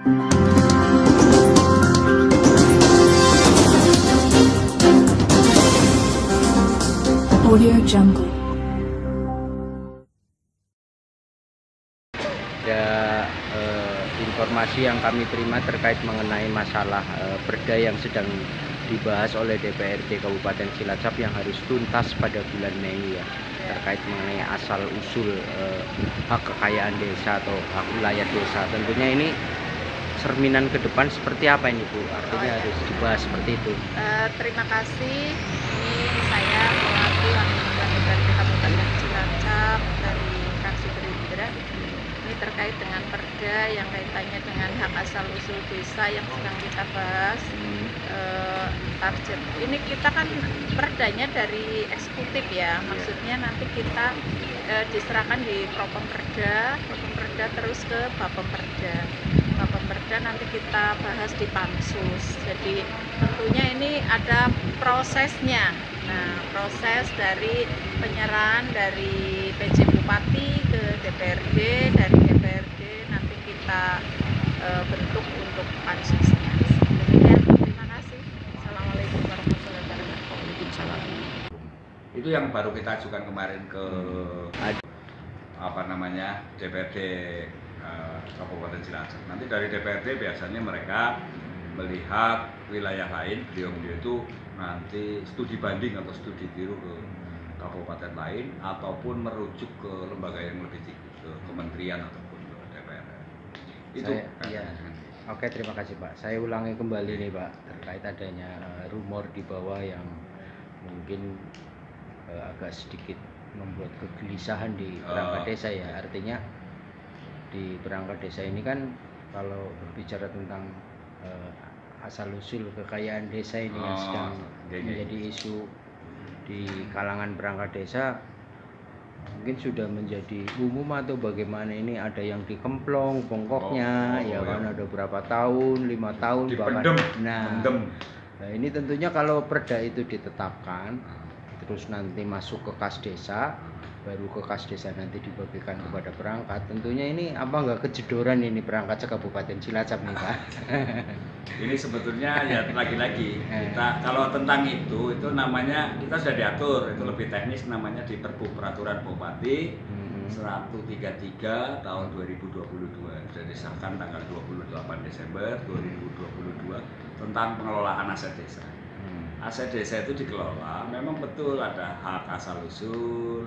Audio Jungle. Ya, informasi yang kami terima terkait mengenai masalah perda yang sedang dibahas oleh DPRD Kabupaten Cilacap yang harus tuntas pada bulan Mei ya, terkait mengenai asal usul hak kekayaan desa atau hak wilayah desa. Tentunya ini cerminan ke depan seperti apa ini Bu? Artinya harus dibahas seperti itu. Terima kasih. Ini saya mewakili Wakil DPRD Kabupaten Cilacap dari fraksi Gerindra. Ini terkait dengan perda yang kaitannya dengan hak asal usul desa yang sedang kita bahas. Target ini kita kan perdanya dari eksekutif ya, maksudnya nanti kita diserahkan di Propemperda terus ke Bapemperda nanti kita bahas di Pansus. Jadi tentunya ini ada prosesnya. Nah, proses dari penyerahan dari PJ Bupati ke DPRD, dari DPRD nanti kita bentuk untuk pansusnya. Demikian, terima kasih. Assalamualaikum warahmatullahi wabarakatuh. Waalaikumsalam. Itu yang baru kita ajukan kemarin ke DPRD Kabupaten Cilacap. Nanti dari DPRD biasanya mereka melihat wilayah lain, beliau itu nanti studi banding atau studi tiru ke kabupaten lain ataupun merujuk ke lembaga yang lebih tinggi, ke kementerian ataupun ke DPR. Itu Oke, terima kasih Pak. Saya ulangi kembali nih Pak, terkait adanya rumor di bawah yang mungkin agak sedikit membuat kegelisahan di perangkat desa ya. Artinya di perangkat desa ini kan kalau berbicara tentang asal usul kekayaan desa ini yang sedang menjadi isu di kalangan perangkat desa, mungkin sudah menjadi umum atau bagaimana. ini ada yang dikemplong bongkoknya kan ada berapa tahun, 5 tahun bahkan. Nah, ini tentunya kalau perda itu ditetapkan terus nanti masuk ke kas desa, baru ke kas desa nanti dibagikan kepada perangkat, tentunya ini apa enggak kejedoran ini perangkat Kabupaten Cilacap nih Pak? Ini sebetulnya ya lagi-lagi kita kalau tentang itu namanya kita sudah diatur, itu lebih teknis, namanya di Perbu Peraturan Bupati 133 tahun 2022, sudah disahkan tanggal 28 Desember 2022 tentang pengelolaan aset desa. Aset desa itu dikelola, memang betul ada hak asal usul,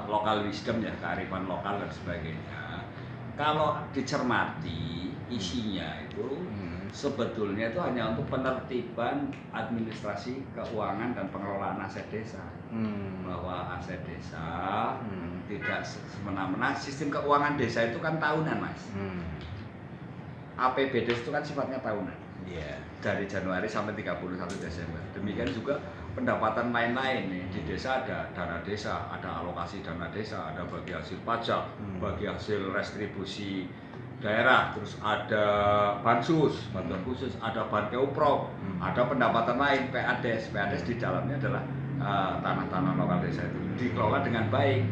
lokal wisdom ya, kearifan lokal dan sebagainya. Kalau dicermati isinya itu sebetulnya itu hanya untuk penertiban administrasi keuangan dan pengelolaan aset desa. Bahwa aset desa tidak semena-mena. Sistem keuangan desa itu kan tahunan Mas. APBD itu kan sifatnya tahunan. Dari Januari sampai 31 Desember. Demikian juga pendapatan lain-lain nih, di desa ada dana desa, ada alokasi dana desa, ada bagi hasil pajak, bagi hasil restribusi daerah, terus ada bansus, bantuan khusus, ada Bankeuprop, ada pendapatan lain, PADES di dalamnya adalah tanah-tanah lokal desa itu dikelola dengan baik.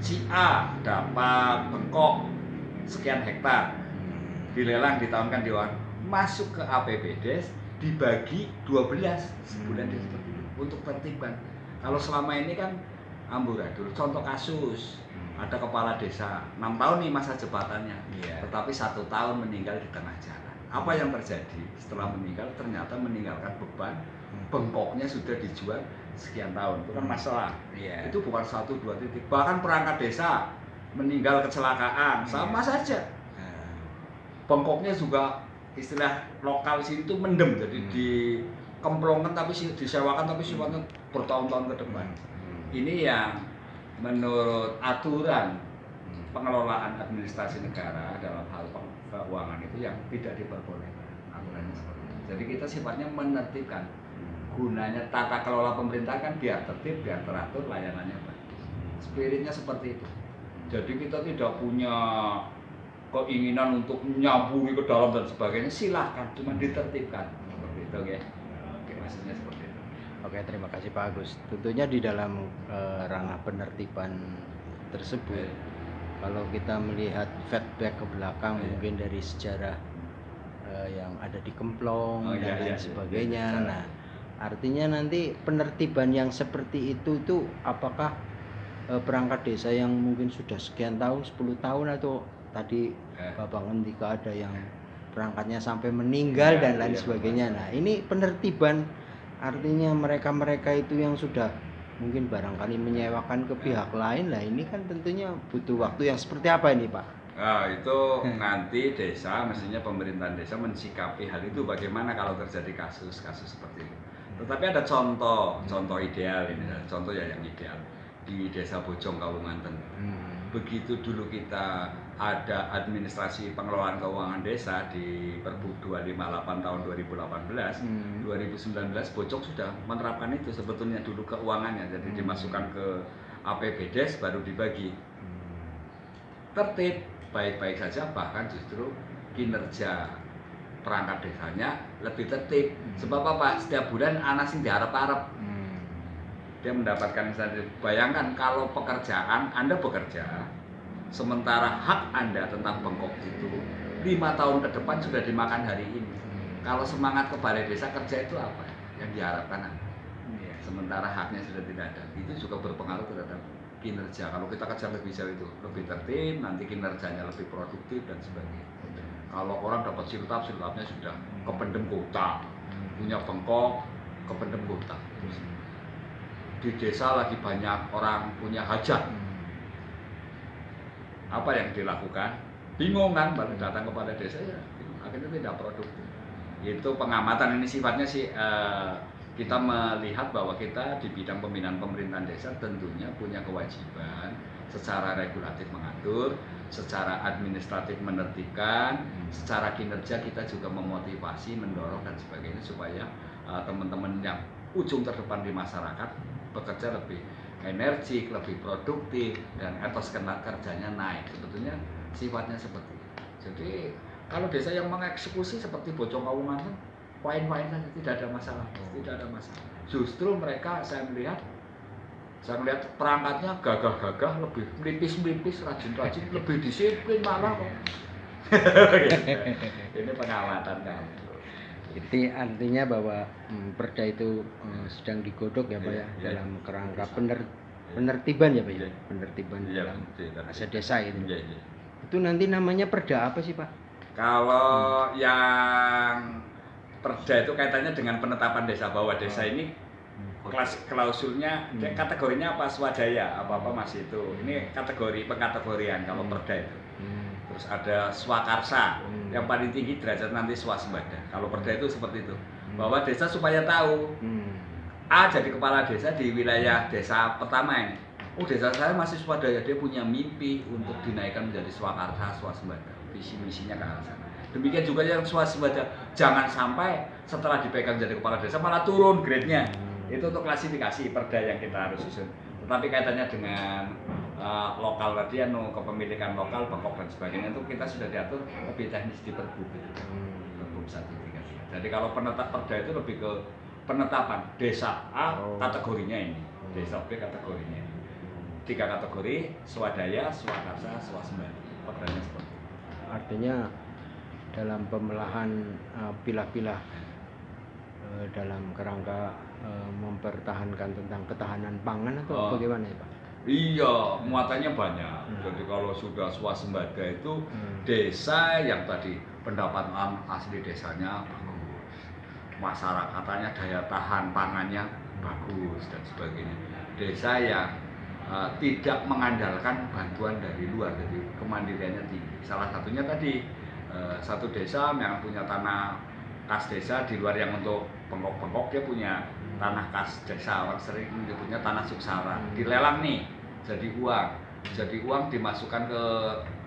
Si A dapat bengkok sekian hektar, dilelang, ditawarkan di uang, masuk ke APBDes, dibagi 12 sebulan seperti itu untuk tertiban. Kalau selama ini kan amburadul. Contoh kasus, ada kepala desa 6 tahun nih masa jabatannya, tetapi 1 tahun meninggal di tengah jalan. Apa yang terjadi setelah meninggal? Ternyata meninggalkan beban, bengkoknya sudah dijual sekian tahun. Itu kan masalah. Itu bukan 1, 2 titik. Bahkan perangkat desa meninggal kecelakaan sama saja. Bengkoknya juga istilah lokal sini itu mendem, jadi dikemplongkan tapi disewakan tapi sifatnya bertahun-tahun ke depan. Ini yang menurut aturan pengelolaan administrasi negara dalam hal keuangan itu yang tidak diperbolehkan aturannya seperti itu. Jadi kita sifatnya menertibkan. Gunanya tata kelola pemerintah kan biar tertib, biar teratur, layanannya baik. Spiritnya seperti itu. Jadi kita tidak punya keinginan untuk nyambungi ke dalam dan sebagainya, silahkan, cuma ditertibkan seperti itu, oke, maksudnya seperti itu. Oke, terima kasih Pak Agus. Tentunya di dalam ranah penertiban tersebut, kalau kita melihat feedback ke belakang mungkin dari sejarah yang ada di Kemplong Oh, dan iya, lain sebagainya. iya. Nah, artinya nanti penertiban yang seperti itu apakah perangkat desa yang mungkin sudah sekian tahun, 10 tahun atau tadi Bapak Ngendika ada yang perangkatnya sampai meninggal Iya, dan lain iya, sebagainya. Bapak. Nah, ini penertiban artinya mereka-mereka itu yang sudah mungkin barangkali menyewakan ke pihak lain lah, ini kan tentunya butuh waktu yang seperti apa ini, Pak? Nah, itu nanti desa, mestinya pemerintahan desa mensikapi hal itu bagaimana kalau terjadi kasus-kasus seperti itu. Tetapi ada contoh ideal ini, contoh ya yang ideal di Desa Bojong Kawunganten. Begitu dulu kita ada administrasi pengelolaan keuangan desa di Perbu 258 tahun 2018, 2019 Bojong sudah menerapkan itu sebetulnya dulu keuangannya, jadi dimasukkan ke APBDes baru dibagi. Tertib, baik-baik saja, bahkan justru kinerja perangkat desanya lebih tertib. Sebab apa? Setiap bulan anak sing diharap-harap. Dia mendapatkan insentif. Bayangkan kalau pekerjaan Anda bekerja, sementara hak Anda tentang bengkok itu 5 tahun ke depan sudah dimakan hari ini. Kalau semangat ke balai desa kerja itu apa yang diharapkan Anda? Sementara haknya sudah tidak ada. Itu juga berpengaruh terhadap kinerja. Kalau kita kerja lebih jauh itu lebih tertib, nanti kinerjanya lebih produktif dan sebagainya. Kalau orang dapat siltapnya sudah kependem kota, punya bengkok, kependem kota. Di desa lagi banyak orang punya hajat. Apa yang dilakukan? Bingung kan, baru datang kepada desa ya, akhirnya tidak produktif. Itu pengamatan, ini sifatnya sih kita melihat bahwa kita di bidang pembinaan pemerintahan desa tentunya punya kewajiban secara regulatif mengatur, secara administratif menertibkan, secara kinerja kita juga memotivasi, mendorong dan sebagainya supaya teman-teman yang ujung terdepan di masyarakat bekerja lebih energik, lebih produktif, dan etos kerjanya naik. Sebetulnya sifatnya seperti itu. Jadi kalau desa yang mengeksekusi seperti Bojong Kawunganten, fine-fine saja, tidak ada masalah, tidak ada masalah. Justru mereka saya melihat perangkatnya gagah-gagah, lebih melipis-melipis, rajin-rajin, lebih disiplin malah kok. Ini pengamatan kami. Itu artinya bahwa perda itu sedang digodok ya Pak ya, dalam kerangka penertiban ya Pak ya, penertiban dalam aset desa itu. Itu nanti namanya perda apa sih Pak? Kalau yang perda itu kaitannya dengan penetapan desa, bahwa desa ini klausulnya kategorinya apa, swadaya apa masih itu. Ini kategori pengkategorian kalau perda itu. Terus ada swakarsa, yang paling tinggi derajat nanti swasembada. Kalau perda itu seperti itu, bahwa desa supaya tahu A jadi kepala desa di wilayah desa pertama ini, oh desa saya masih swadaya, dia punya mimpi untuk dinaikkan menjadi swakarsa, swasembada, visi misinya ke arah sana. Demikian juga yang swasembada, jangan sampai setelah dipegang jadi kepala desa malah turun grade-nya. Itu untuk klasifikasi perda yang kita harus susun. Tetapi kaitannya dengan lokal tadi, kepemilikan lokal, bengkok dan sebagainya, itu kita sudah diatur lebih teknis di Perbu 133. Jadi kalau penetap perda itu lebih ke penetapan desa A kategorinya ini, desa B kategorinya ini. 3 kategori, swadaya, swakarsa, swasembada. Perdanya seperti itu. Artinya dalam pemelahan pilah-pilah dalam kerangka mempertahankan tentang ketahanan pangan atau bagaimana ya Pak? Iya, muatannya banyak. Jadi kalau sudah swasembada itu desa yang tadi pendapatan asli desanya bagus, masyarakatnya daya tahan pangannya bagus dan sebagainya. Desa yang tidak mengandalkan bantuan dari luar, jadi kemandiriannya tinggi. Salah satunya tadi satu desa yang punya tanah kas desa di luar yang untuk bengkok-bengkok, dia punya tanah kas desa, orang sering menyebutnya tanah suksara, dilelang nih jadi uang dimasukkan ke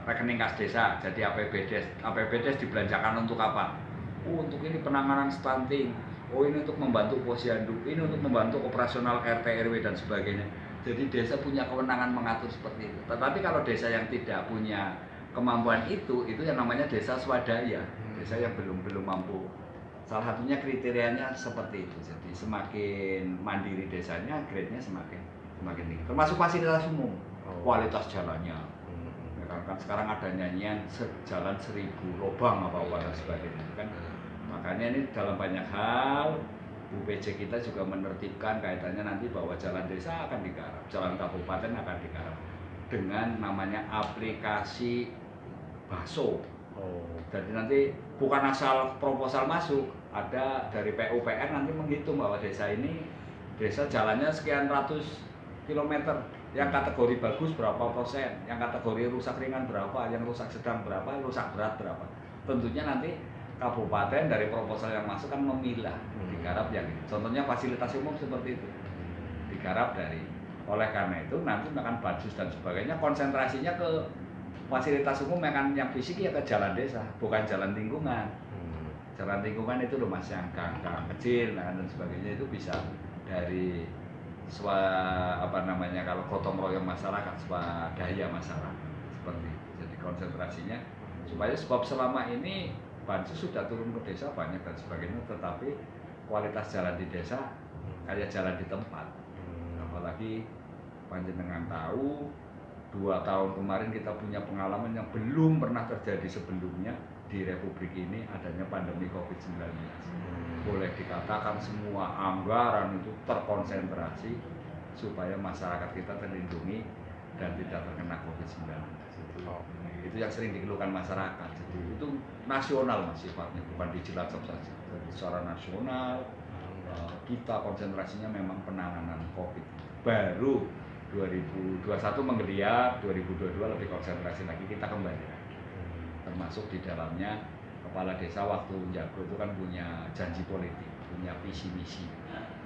rekening kas desa, jadi APBDes dibelanjakan untuk apa? Oh, untuk ini penanganan stunting, oh ini untuk membantu posyandu, ini untuk membantu operasional RT RW dan sebagainya. Jadi desa punya kewenangan mengatur seperti itu. Tetapi kalau desa yang tidak punya kemampuan itu yang namanya desa swadaya, desa yang belum mampu. Salah satunya kriterianya seperti itu. Jadi semakin mandiri desanya, grade-nya semakin tinggi. Termasuk fasilitas umum, kualitas jalannya, kan sekarang ada nyanyian jalan 1000 lubang apa dan sebagainya kan. Makanya ini dalam banyak hal UPJ kita juga menertibkan kaitannya nanti bahwa jalan desa akan digarap, jalan kabupaten akan digarap dengan namanya aplikasi BASO. Jadi nanti bukan asal proposal masuk, ada dari PUPR nanti menghitung bahwa desa ini jalannya sekian ratus kilometer, yang kategori bagus berapa persen, yang kategori rusak ringan berapa, yang rusak sedang berapa, rusak berat berapa. Tentunya nanti kabupaten dari proposal yang masuk kan memilah digarap yang ini. Contohnya fasilitas umum seperti itu digarap dari. Oleh karena itu nanti akan badsus dan sebagainya konsentrasinya ke fasilitas umum yang fisik ya ke jalan desa, bukan jalan lingkungan. Jalan lingkungan itu loh mas yang gang kecil dan sebagainya itu bisa dari kalau gotong royong masyarakat, swadaya masyarakat seperti itu. Jadi konsentrasinya supaya sebab selama ini bansos sudah turun ke desa banyak dan sebagainya, tetapi kualitas jalan di desa kayak jalan di tempat. Apalagi panjenengan tahu 2 tahun kemarin kita punya pengalaman yang belum pernah terjadi sebelumnya di Republik ini, adanya pandemi COVID-19. Boleh dikatakan semua anggaran itu terkonsentrasi supaya masyarakat kita terlindungi dan tidak terkena COVID-19. Itu yang sering dikeluhkan masyarakat. Jadi itu nasional mas sifatnya, bukan di Cilacap saja. Jadi secara nasional kita konsentrasinya memang penanganan COVID. Baru 2021 menggeliat, 2022 lebih konsentrasi lagi, kita kembali lagi. Termasuk di dalamnya kepala desa waktu jago itu kan punya janji politik, punya visi misi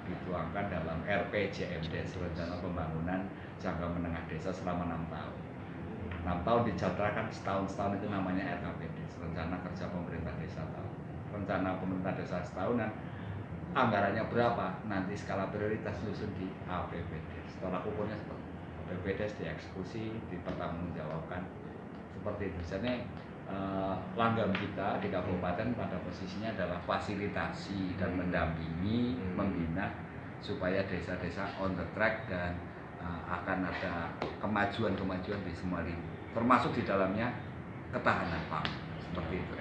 dituangkan dalam RPJMD, rencana pembangunan jangka menengah desa selama 6 tahun. 6 tahun dijatrakan setahun itu namanya RKPD, rencana kerja pemerintah desa tahun. Rencana pemerintah desa setahunan, anggarannya berapa, nanti skala prioritas susun di APBD. Setelah ukurnya seperti APBD dieksekusi, dipertanggungjawabkan seperti itu. Jadi langgam kita di kabupaten pada posisinya adalah fasilitasi dan mendampingi, membina supaya desa-desa on the track dan akan ada kemajuan-kemajuan di semua lini, termasuk di dalamnya ketahanan pangan seperti itu.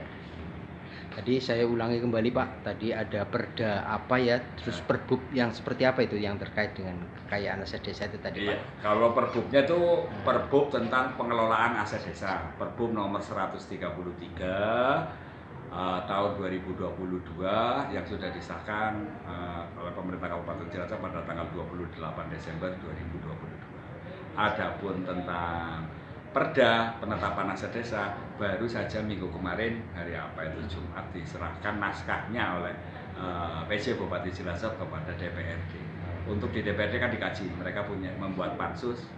Tadi saya ulangi kembali Pak, tadi ada perda apa ya, terus perbub yang seperti apa itu yang terkait dengan kekayaan aset desa itu tadi Pak? Kalau perbubnya itu perbub tentang pengelolaan aset desa, perbub nomor 133 tahun 2022 yang sudah disahkan oleh pemerintah Kabupaten Cilacap pada tanggal 28 Desember 2022. Adapun tentang perda penetapan aset desa baru saja minggu kemarin hari apa itu Jumat diserahkan naskahnya oleh PJ Bupati Cilacap kepada DPRD. Untuk di DPRD kan dikaji, mereka membuat pansus,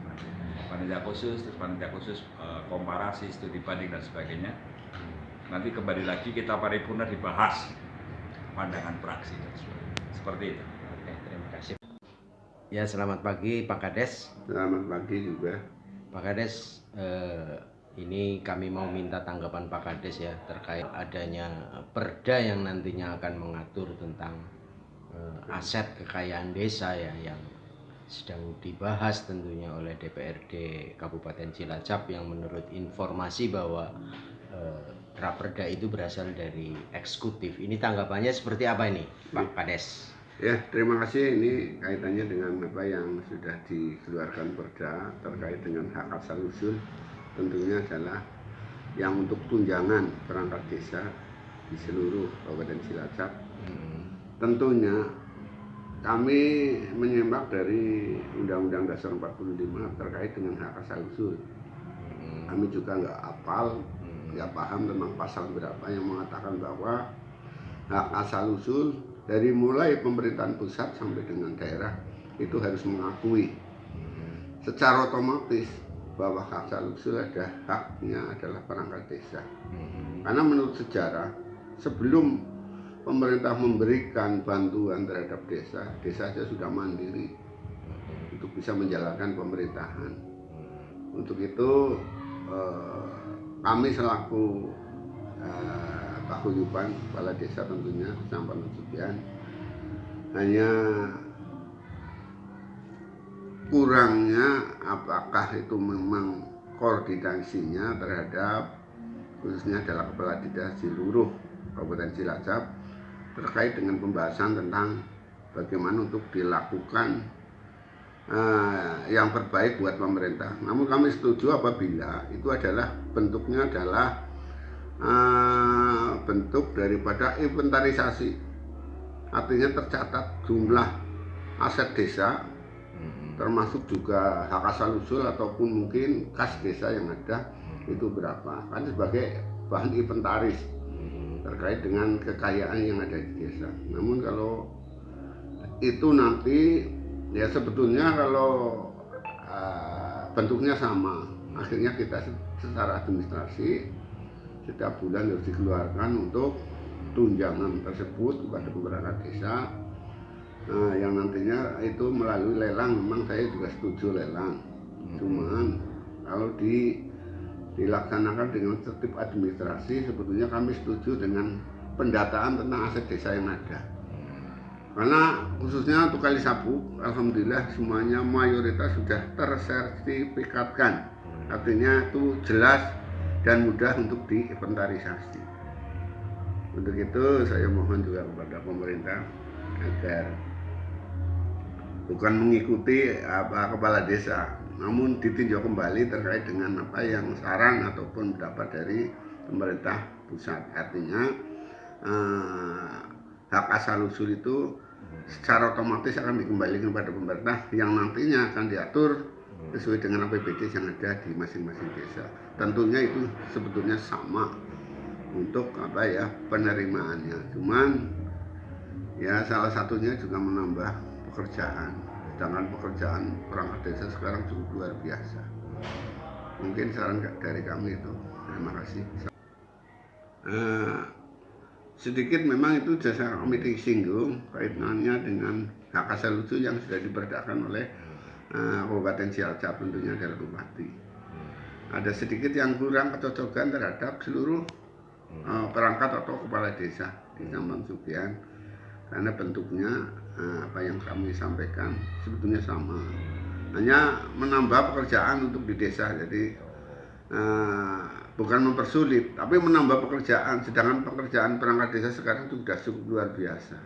panitia khusus, terus panitia khusus komparasi, studi banding dan sebagainya. Nanti kembali lagi kita paripurna dibahas pandangan praksi dan sebagainya. Seperti itu. Oke, terima kasih. Ya, selamat pagi Pak Kades. Selamat pagi juga. Pak Kades, ini kami mau minta tanggapan Pak Kades ya terkait adanya perda yang nantinya akan mengatur tentang aset kekayaan desa ya yang sedang dibahas tentunya oleh DPRD Kabupaten Cilacap, yang menurut informasi bahwa raperda itu berasal dari eksekutif. Ini tanggapannya seperti apa ini Pak Kades? Ya, terima kasih. Ini kaitannya dengan apa yang sudah dikeluarkan perda terkait dengan hak asal usul. Tentunya adalah yang untuk tunjangan perangkat desa di seluruh Kabupaten Cilacap. Tentunya kami menyimak dari Undang-Undang Dasar 45 terkait dengan hak asal usul. Kami juga nggak hafal, nggak paham tentang pasal berapa yang mengatakan bahwa hak asal usul dari mulai pemerintahan pusat sampai dengan daerah itu harus mengakui secara otomatis bahwa hak asal usul ada haknya adalah perangkat desa. Karena menurut sejarah sebelum pemerintah memberikan bantuan terhadap desa, desa saja sudah mandiri untuk bisa menjalankan pemerintahan. Untuk itu kami selaku paguyuban kepala desa tentunya Kecamatan Sugian hanya kurangnya apakah itu memang koordinasinya terhadap khususnya adalah kepala dinas di seluruh Kabupaten Cilacap terkait dengan pembahasan tentang bagaimana untuk dilakukan yang terbaik buat pemerintah. Namun kami setuju apabila itu adalah bentuknya adalah bentuk daripada inventarisasi, artinya tercatat jumlah aset desa, termasuk juga hak asal usul ataupun mungkin kas desa yang ada itu berapa, kan sebagai bahan inventaris terkait dengan kekayaan yang ada di desa. Namun kalau itu nanti ya sebetulnya kalau bentuknya sama, akhirnya kita secara administrasi setiap bulan harus dikeluarkan untuk tunjangan tersebut kepada perangkat desa. Yang nantinya itu melalui lelang, memang saya juga setuju lelang. Cuman kalau dilaksanakan dengan tertib administrasi, sebetulnya kami setuju dengan pendataan tentang aset desa yang ada. Karena khususnya untuk Kali Sabuk, alhamdulillah semuanya mayoritas sudah tersertifikatkan. Artinya itu jelas dan mudah untuk diinventarisasi. Untuk itu saya mohon juga kepada pemerintah agar bukan mengikuti kepala desa, namun ditinjau kembali terkait dengan apa yang saran ataupun pendapat dari pemerintah pusat. Artinya hak asal usul itu secara otomatis akan dikembalikan kepada pemerintah yang nantinya akan diatur sesuai dengan APBD yang ada di masing-masing desa. Tentunya itu sebetulnya sama untuk penerimaannya. Cuman ya salah satunya juga menambah pekerjaan. Sedangkan pekerjaan perangkat desa sekarang cukup luar biasa. Mungkin saran dari kami itu. Terima kasih. Sedikit memang itu jasa kami disinggung kaitannya dengan hak asal usul yang sudah diperdagangkan oleh Kabupaten Cilacap, tentunya adalah Bupati. Ada sedikit yang kurang kecocokan terhadap seluruh perangkat atau kepala desa di Camat Sugian, karena bentuknya apa yang kami sampaikan sebetulnya sama, hanya menambah pekerjaan untuk di desa. Jadi bukan mempersulit, tapi menambah pekerjaan. Sedangkan pekerjaan perangkat desa sekarang itu sudah cukup luar biasa.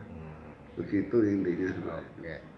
Begitu intinya. Oke.